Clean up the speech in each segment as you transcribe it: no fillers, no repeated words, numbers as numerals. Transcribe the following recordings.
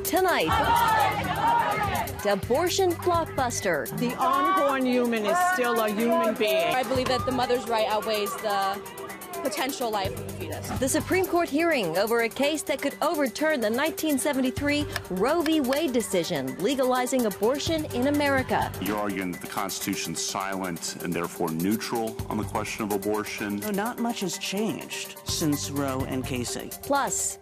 Tonight, abortion blockbuster. The unborn human is still a human being. I believe that the mother's right outweighs the potential life of the fetus. The Supreme Court hearing over a case that could overturn the 1973 Roe v. Wade decision, legalizing abortion in America. You're arguing that the Constitution's silent and therefore neutral on the question of abortion. No, not much has changed since Roe and Casey. Plus,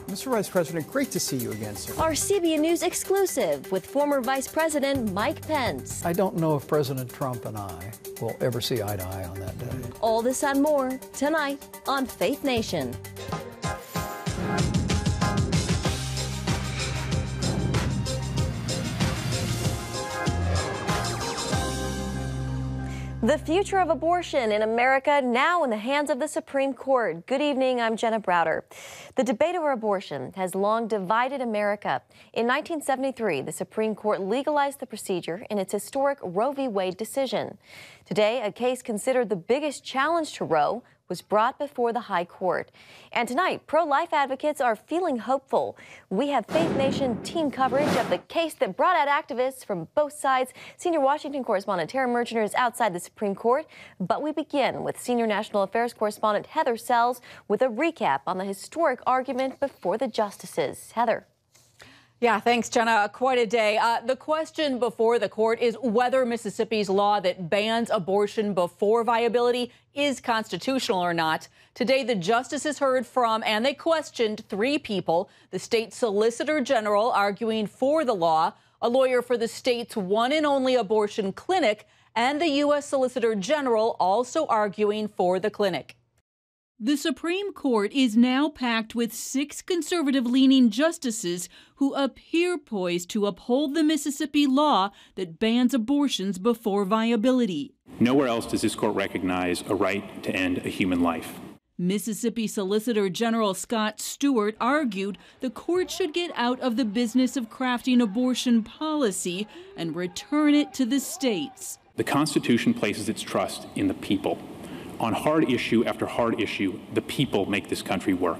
Mr. Vice President, great to see you again, sir. Our CBN News exclusive with former Vice President Mike Pence. I don't know if President Trump and I will ever see eye to eye on that day. All this and more tonight on Faith Nation. The future of abortion in America now in the hands of the Supreme Court. Good evening, I'm Jenna Browder. The debate over abortion has long divided America. In 1973, the Supreme Court legalized the procedure in its historic Roe v. Wade decision. Today, a case considered the biggest challenge to Roe was brought before the High Court. And tonight, pro-life advocates are feeling hopeful. We have Faith Nation team coverage of the case that brought out activists from both sides. Senior Washington correspondent Tara Merchiner is outside the Supreme Court. But we begin with Senior National Affairs correspondent Heather Sells with a recap on the historic argument before the justices. Heather. Yeah, thanks, Jenna. Quite a day. The question before the court is whether Mississippi's law that bans abortion before viability is constitutional or not. Today, the justices heard from and they questioned three people: the state solicitor general arguing for the law, a lawyer for the state's one and only abortion clinic, and the U.S. Solicitor General also arguing for the clinic. The Supreme Court is now packed with 6 conservative-leaning justices who appear poised to uphold the Mississippi law that bans abortions before viability. Nowhere else does this court recognize a right to end a human life. Mississippi Solicitor General Scott Stewart argued the court should get out of the business of crafting abortion policy and return it to the states. The Constitution places its trust in the people. On hard issue after hard issue, the people make this country work.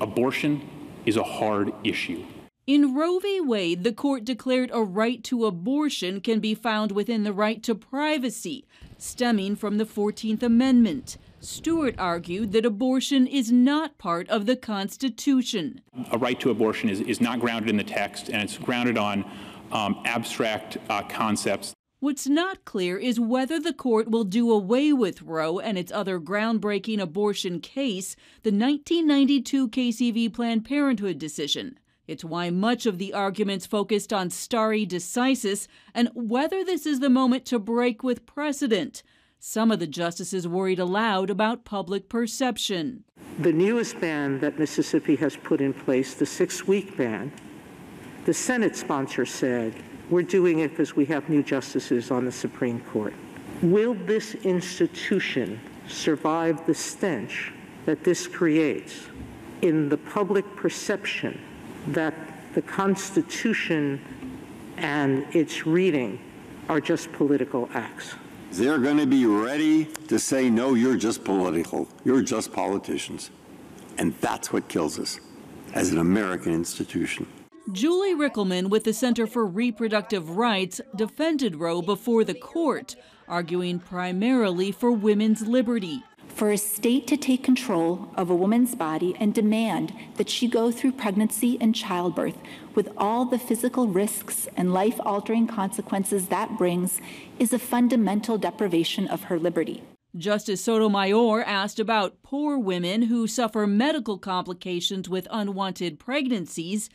Abortion is a hard issue. In Roe v. Wade, the court declared a right to abortion can be found within the right to privacy, stemming from the 14th Amendment. Stewart argued that abortion is not part of the Constitution. A right to abortion is not grounded in the text, and it's grounded on abstract concepts. What's not clear is whether the court will do away with Roe and its other groundbreaking abortion case, the 1992 Casey v. Planned Parenthood decision. It's why much of the arguments focused on stare decisis and whether this is the moment to break with precedent. Some of the justices worried aloud about public perception. The newest ban that Mississippi has put in place, the 6-week ban, the Senate sponsor said, we're doing it because we have new justices on the Supreme Court. Will this institution survive the stench that this creates in the public perception that the Constitution and its reading are just political acts? They're going to be ready to say, no, you're just political. You're just politicians. And that's what kills us as an American institution. Julie Rickleman with the Center for Reproductive Rights defended Roe before the court, arguing primarily for women's liberty. For a state to take control of a woman's body and demand that she go through pregnancy and childbirth with all the physical risks and life-altering consequences that brings is a fundamental deprivation of her liberty. Justice Sotomayor asked about poor women who suffer medical complications with unwanted pregnancies.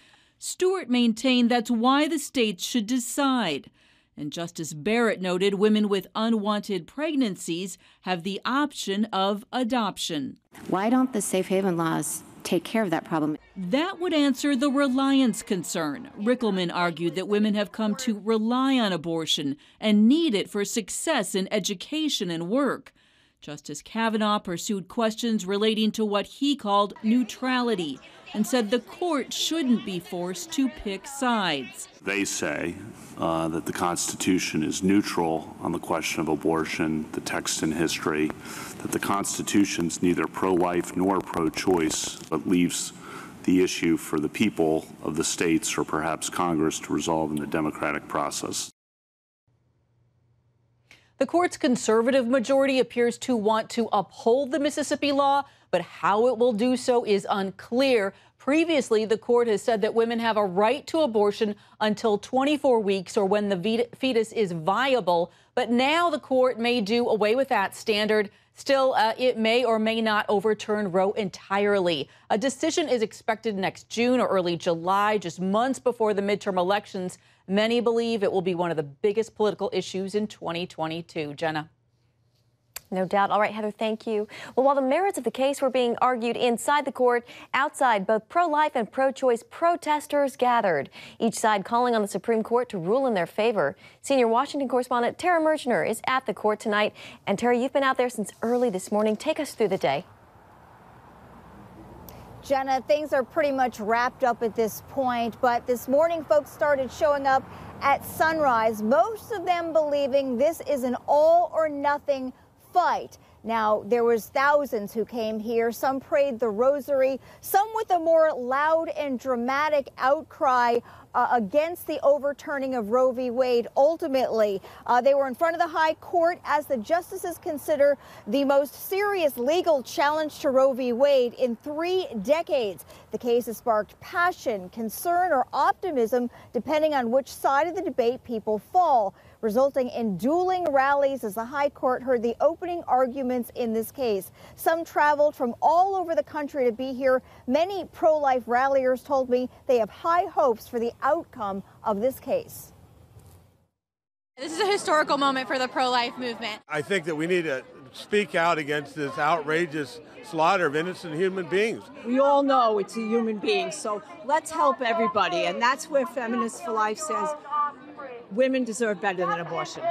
Stewart maintained that's why the states should decide. And Justice Barrett noted women with unwanted pregnancies have the option of adoption. Why don't the safe haven laws take care of that problem? That would answer the reliance concern. Rickleman argued that women have come to rely on abortion and need it for success in education and work. Justice Kavanaugh pursued questions relating to what he called neutrality and said the court shouldn't be forced to pick sides. They say that the Constitution is neutral on the question of abortion, the text and history, that the Constitution's neither pro-life nor pro-choice, but leaves the issue for the people of the states or perhaps Congress to resolve in the democratic process. The court's conservative majority appears to want to uphold the Mississippi law, but how it will do so is unclear. Previously, the court has said that women have a right to abortion until 24 weeks or when the fetus is viable. But now the court may do away with that standard. Still, it may or may not overturn Roe entirely. A decision is expected next June or early July, just months before the midterm elections. Many believe it will be one of the biggest political issues in 2022. Jenna. No doubt. All right, Heather, thank you. Well, while the merits of the case were being argued inside the court, outside, both pro-life and pro-choice protesters gathered, each side calling on the Supreme Court to rule in their favor. Senior Washington correspondent Tara Merchner is at the court tonight. And Tara, you've been out there since early this morning. Take us through the day. Jenna, things are pretty much wrapped up at this point, but this morning folks started showing up at sunrise, most of them believing this is an all or nothing fight. Now, there was thousands who came here. Some prayed the rosary, some with a more loud and dramatic outcry against the overturning of Roe v. Wade. Ultimately, they were in front of the high court as the justices consider the most serious legal challenge to Roe v. Wade in 3 decades. The case has sparked passion, concern, or optimism, depending on which side of the debate people fall, resulting in dueling rallies as the high court heard the opening arguments in this case. Some traveled from all over the country to be here. Many pro-life ralliers told me they have high hopes for the outcome of this case. This is a historical moment for the pro-life movement. I think that we need to speak out against this outrageous slaughter of innocent human beings. We all know it's a human being, so let's help everybody. And that's where Feminists for Life says women deserve better than abortion.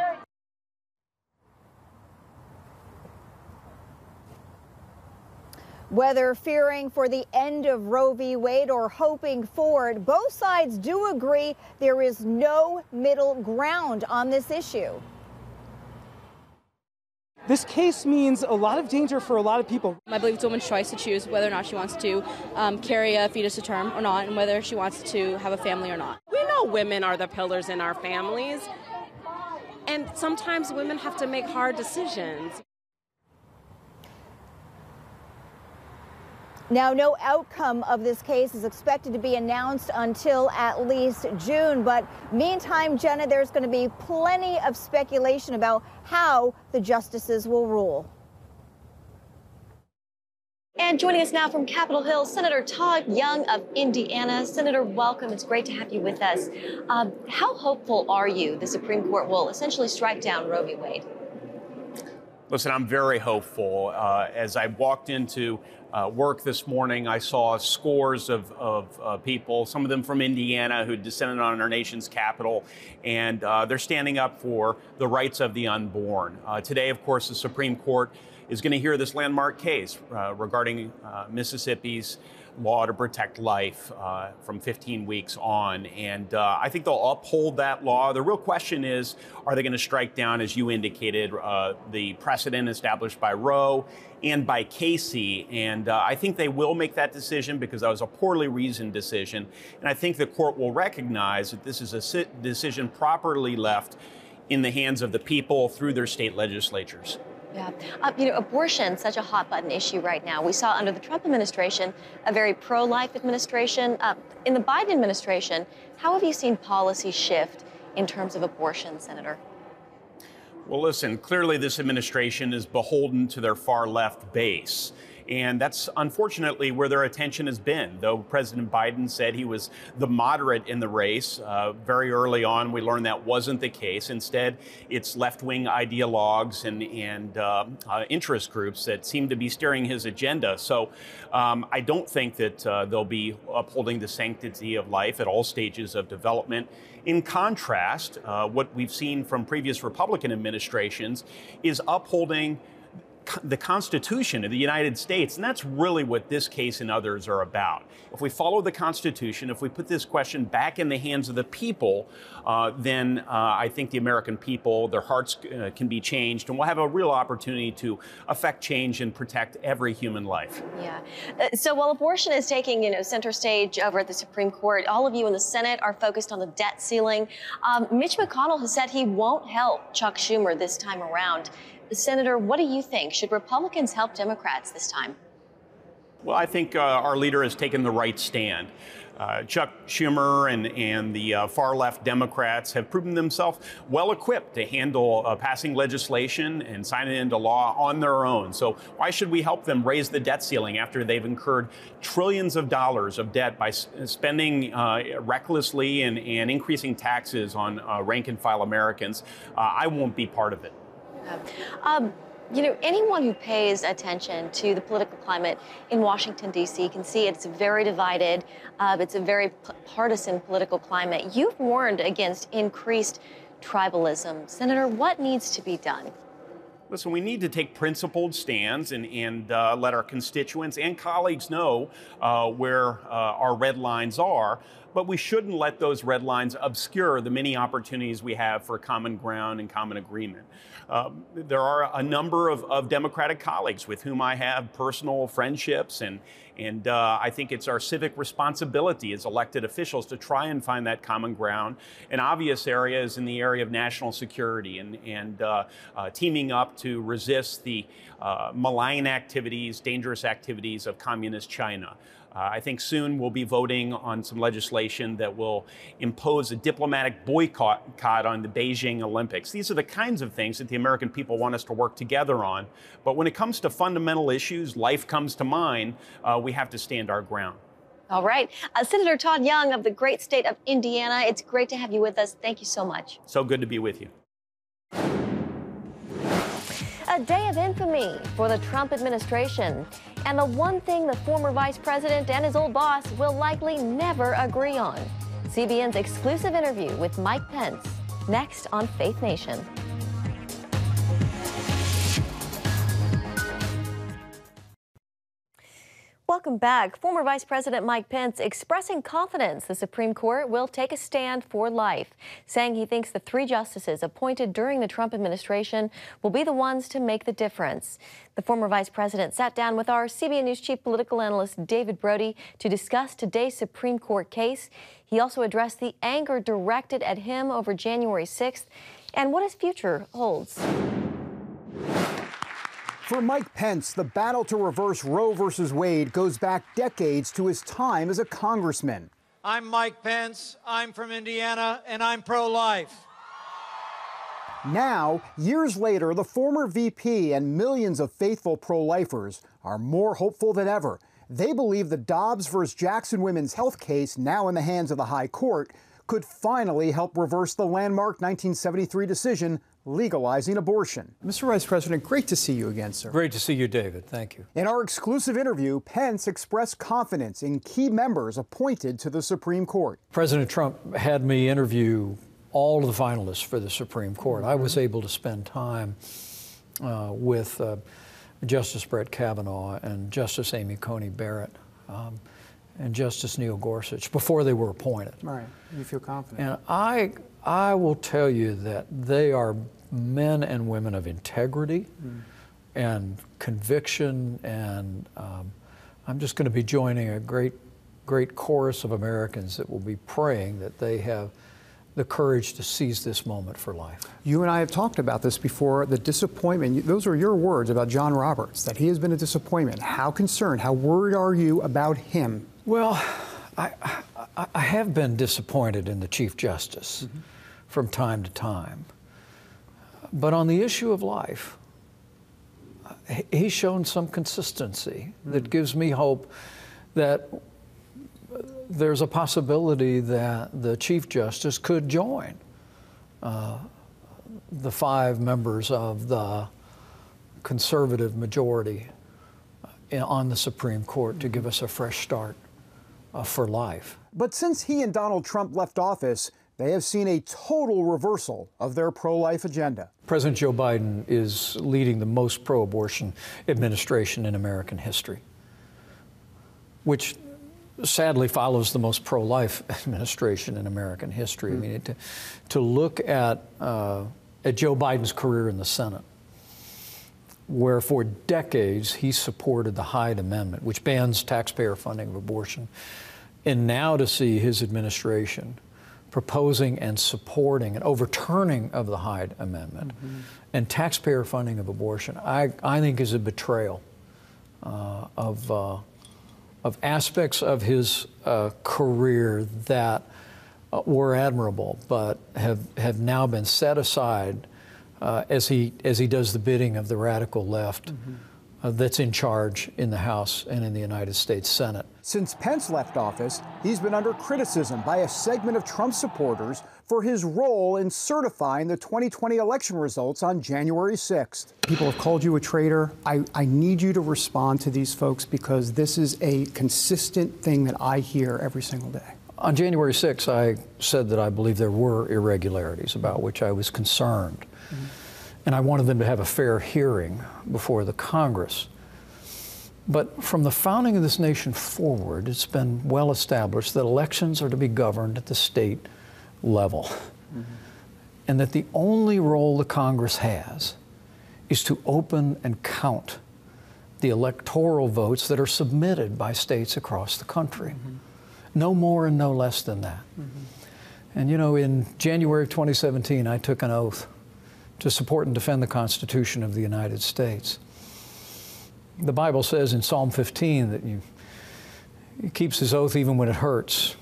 Whether fearing for the end of Roe v. Wade or hoping for it, both sides do agree there is no middle ground on this issue. This case means a lot of danger for a lot of people. I believe it's a woman's choice to choose whether or not she wants to carry a fetus to term or not, and whether she wants to have a family or not. We know women are the pillars in our families, and sometimes women have to make hard decisions. Now, no outcome of this case is expected to be announced until at least June. But meantime, Jenna, there's going to be plenty of speculation about how the justices will rule. And joining us now from Capitol Hill, Senator Todd Young of Indiana. Senator, welcome. It's great to have you with us. How hopeful are you the Supreme Court will essentially strike down Roe v. Wade? Listen, I'm very hopeful. As I walked into work this morning, I saw scores of people, some of them from Indiana, who descended on our nation's capital, and they're standing up for the rights of the unborn. Today, of course, the Supreme Court is going to hear this landmark case regarding Mississippi's law to protect life from 15 weeks on. And I think they'll uphold that law. The real question is, are they going to strike down, as you indicated, the precedent established by Roe and by Casey? And I think they will make that decision because that was a poorly reasoned decision. And I think the court will recognize that this is a decision properly left in the hands of the people through their state legislatures. Yeah. Abortion, such a hot button issue right now. We saw under the Trump administration, a very pro-life administration. In the Biden administration, how have you seen policy shift in terms of abortion, Senator? Well, listen, clearly this administration is beholden to their far left base. And that's unfortunately where their attention has been. Though President Biden said he was the moderate in the race, very early on we learned that wasn't the case. Instead, it's left-wing ideologues and interest groups that seem to be steering his agenda. So I don't think that they'll be upholding the sanctity of life at all stages of development. In contrast, what we've seen from previous Republican administrations is upholding the Constitution of the United States, and that's really what this case and others are about. If we follow the Constitution, if we put this question back in the hands of the people, then I think the American people, their hearts can be changed, and we'll have a real opportunity to affect change and protect every human life. Yeah. So while abortion is taking, center stage over at the Supreme Court, all of you in the Senate are focused on the debt ceiling. Mitch McConnell has said he won't help Chuck Schumer this time around. Senator, what do you think? Should Republicans help Democrats this time? Well, I think our leader has taken the right stand. Chuck Schumer and the far-left Democrats have proven themselves well-equipped to handle passing legislation and signing it into law on their own. So why should we help them raise the debt ceiling after they've incurred trillions of dollars of debt by spending recklessly and increasing taxes on rank-and-file Americans? I won't be part of it. Anyone who pays attention to the political climate in Washington, D.C. can see it's very divided. It's a very partisan political climate. You've warned against increased tribalism. Senator, what needs to be done? Listen, we need to take principled stands and let our constituents and colleagues know where our red lines are. But we shouldn't let those red lines obscure the many opportunities we have for common ground and common agreement. There are a number of Democratic colleagues with whom I have personal friendships, and I think it's our civic responsibility as elected officials to try and find that common ground. An obvious area is in the area of national security and teaming up to resist the malign activities, dangerous activities of communist China. I think soon we'll be voting on some legislation that will impose a diplomatic boycott on the Beijing Olympics. These are the kinds of things that the American people want us to work together on. But when it comes to fundamental issues, life comes to mind, we have to stand our ground. All right. Senator Todd Young of the great state of Indiana, it's great to have you with us. Thank you so much. So good to be with you. A day of infamy for the Trump administration, and the one thing the former vice president and his old boss will likely never agree on. CBN's exclusive interview with Mike Pence, next on Faith Nation. Welcome back. Former Vice President Mike Pence expressing confidence the Supreme Court will take a stand for life, saying he thinks the 3 justices appointed during the Trump administration will be the ones to make the difference. The former vice president sat down with our CBN News chief political analyst David Brody to discuss today's Supreme Court case. He also addressed the anger directed at him over January 6th and what his future holds. For Mike Pence, the battle to reverse Roe v. Wade goes back decades to his time as a congressman. I'm Mike Pence, I'm from Indiana, and I'm pro-life. Now, years later, the former VP and millions of faithful pro-lifers are more hopeful than ever. They believe the Dobbs v. Jackson women's health case, now in the hands of the High Court, could finally help reverse the landmark 1973 decision legalizing abortion. Mr. Vice President, great to see you again, sir. Great to see you, David. Thank you. In our exclusive interview, Pence expressed confidence in key members appointed to the Supreme Court. President Trump had me interview all of the finalists for the Supreme Court. I was able to spend time with Justice Brett Kavanaugh and Justice Amy Coney Barrett and Justice Neil Gorsuch before they were appointed. Right. You feel confident. And I will tell you that they are men and women of integrity and conviction, and I'm just going to be joining a great chorus of Americans that will be praying that they have the courage to seize this moment for life. You and I have talked about this before, the disappointment. Those are your words about John Roberts, that he has been a disappointment. How concerned, how worried are you about him? Well, I have been disappointed in the Chief Justice from time to time. But on the issue of life, he's shown some consistency that gives me hope that there's a possibility that the Chief Justice could join the 5 members of the conservative majority on the Supreme Court to give us a fresh start for life. But since he and Donald Trump left office, they have seen a total reversal of their pro-life agenda. President Joe Biden is leading the most pro-abortion administration in American history, which sadly follows the most pro-life administration in American history. I mean, to look at Joe Biden's career in the Senate, where for decades he supported the Hyde Amendment, which bans taxpayer funding of abortion, and now to see his administration proposing and supporting an overturning of the Hyde Amendment and taxpayer funding of abortion, I think is a betrayal of aspects of his career that were admirable, but have now been set aside as he does the bidding of the radical left that's in charge in the House and in the United States Senate. Since Pence left office, he's been under criticism by a segment of Trump supporters for his role in certifying the 2020 election results on January 6th. People have called you a traitor. I need you to respond to these folks because this is a consistent thing that I hear every single day. On January 6th, I said that I believe there were irregularities about which I was concerned. And I wanted them to have a fair hearing before the Congress. But from the founding of this nation forward, it's been well established that elections are to be governed at the state level. And that the only role the Congress has is to open and count the electoral votes that are submitted by states across the country. No more and no less than that. And you know, in January of 2017, I took an oath to support and defend the Constitution of the United States. The Bible says in Psalm 15 that he keeps his oath even when it hurts.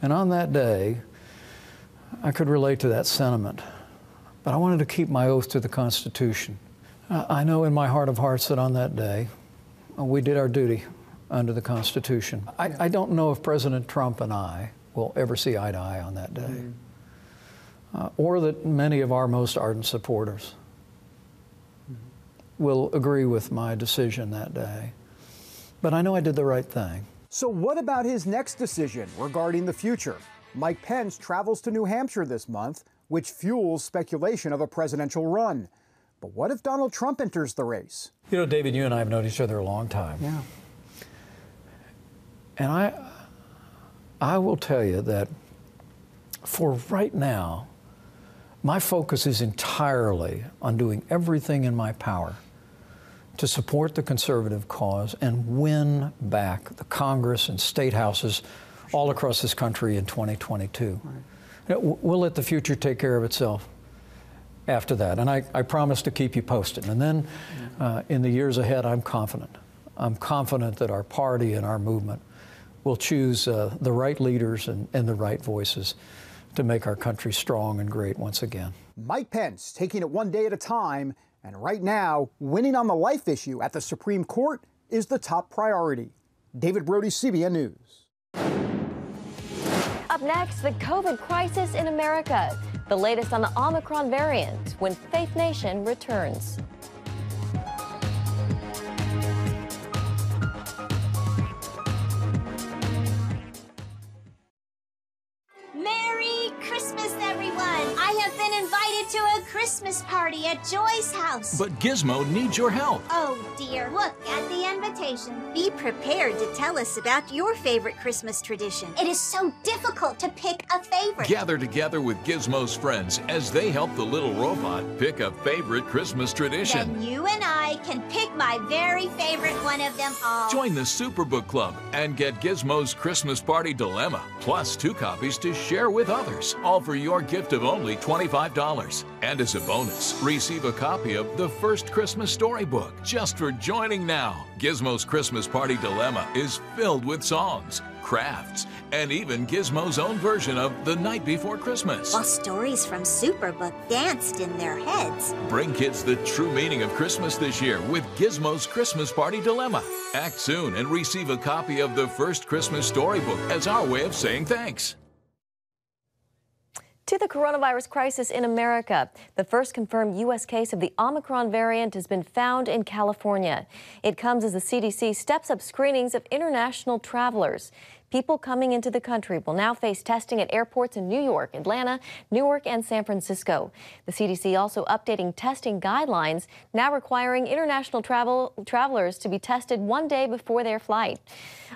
And on that day, I could relate to that sentiment. But I wanted to keep my oath to the Constitution. I know in my heart of hearts that on that day, we did our duty under the Constitution. I don't know if President Trump and I will ever see eye to eye on that day. Or that many of our most ardent supporters will agree with my decision that day. But I know I did the right thing. So what about his next decision regarding the future? Mike Pence travels to New Hampshire this month, which fuels speculation of a presidential run. But what if Donald Trump enters the race? You know, David, you and I have known each other a long time. Yeah. And I will tell you that for right now, my focus is entirely on doing everything in my power to support the conservative cause and win back the Congress and state houses all across this country in 2022. We'll let the future take care of itself after that. And I promise to keep you posted. And then in the years ahead, I'm confident. I'm confident that our party and our movement will choose the right leaders and the right voices to make our country strong and great once again. Mike Pence taking it one day at a time, and right now, winning on the life issue at the Supreme Court is the top priority. David Brody, CBN News. Up next, the COVID crisis in America. The latest on the Omicron variant when Faith Nation returns. Merry Christmas, everyone! I have been invited to a Christmas party at Joy's house. But Gizmo needs your help. Oh dear, look at the invitation. Be prepared to tell us about your favorite Christmas tradition. It is so difficult to pick a favorite. Gather together with Gizmo's friends as they help the little robot pick a favorite Christmas tradition. Then you and I can pick my very favorite one of them all. Join the Superbook Club and get Gizmo's Christmas Party Dilemma, plus 2 copies to share with others, all for your gift of only $25. And as a bonus, receive a copy of The First Christmas Storybook just for joining now. Gizmo's Christmas Party Dilemma is filled with songs, crafts, and even Gizmo's own version of The Night Before Christmas. While stories from Superbook danced in their heads. Bring kids the true meaning of Christmas this year with Gizmo's Christmas Party Dilemma. Act soon and receive a copy of The First Christmas Storybook as our way of saying thanks. To the coronavirus crisis in America, the first confirmed U.S. case of the Omicron variant has been found in California. It comes as the CDC steps up screenings of international travelers. People coming into the country will now face testing at airports in New York, Atlanta, Newark, and San Francisco. The CDC also updating testing guidelines, now requiring international travelers to be tested 1 day before their flight.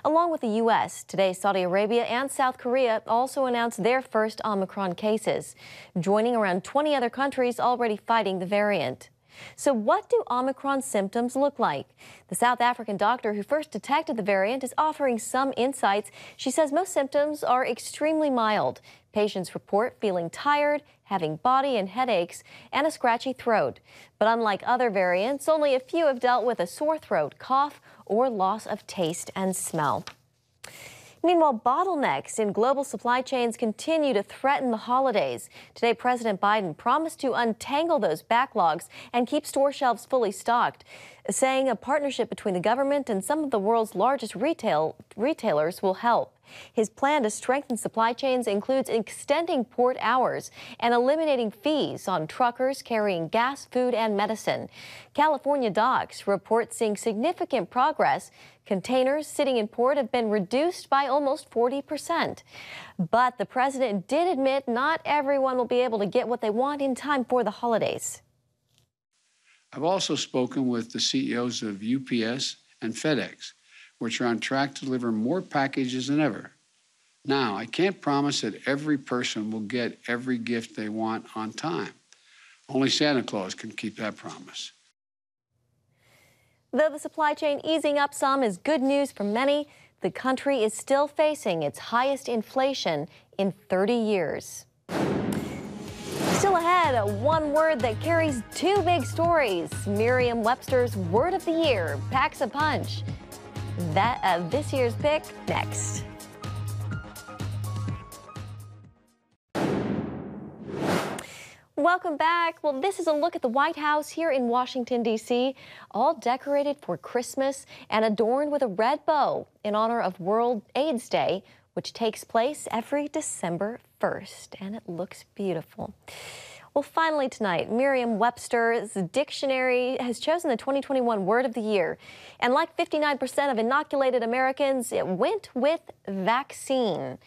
Along with the U.S., today Saudi Arabia and South Korea also announced their first Omicron cases, joining around 20 other countries already fighting the variant. So what do Omicron symptoms look like? The South African doctor who first detected the variant is offering some insights. She says most symptoms are extremely mild. Patients report feeling tired, having body and headaches, and a scratchy throat. But unlike other variants, only a few have dealt with a sore throat, cough, or loss of taste and smell. Meanwhile, bottlenecks in global supply chains continue to threaten the holidays. Today, President Biden promised to untangle those backlogs and keep store shelves fully stocked, saying a partnership between the government and some of the world's largest retailers will help. His plan to strengthen supply chains includes extending port hours and eliminating fees on truckers carrying gas, food, and medicine. California docks report seeing significant progress. Containers sitting in port have been reduced by almost 40%. But the president did admit not everyone will be able to get what they want in time for the holidays. I've also spoken with the CEOs of UPS and FedEx, which are on track to deliver more packages than ever. Now, I can't promise that every person will get every gift they want on time. Only Santa Claus can keep that promise. Though the supply chain easing up some is good news for many, the country is still facing its highest inflation in 30 years. Still ahead, one word that carries two big stories. Merriam-Webster's Word of the Year packs a punch. This year's pick next. Welcome back. Well, this is a look at the White House here in Washington, D.C., all decorated for Christmas and adorned with a red bow in honor of World AIDS Day, which takes place every December 1st, and it looks beautiful. Well, finally tonight, Merriam-Webster's dictionary has chosen the 2021 Word of the Year. And like 59% of inoculated Americans, it went with vaccine.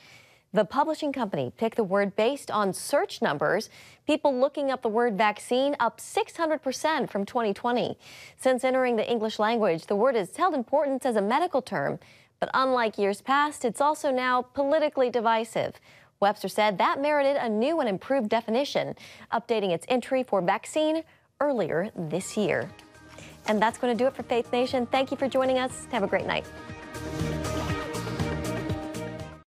The publishing company picked the word based on search numbers. People looking up the word vaccine up 600% from 2020. Since entering the English language, the word has held importance as a medical term. But unlike years past, it's also now politically divisive. Webster said that merited a new and improved definition, updating its entry for vaccine earlier this year. And that's going to do it for Faith Nation. Thank you for joining us. Have a great night.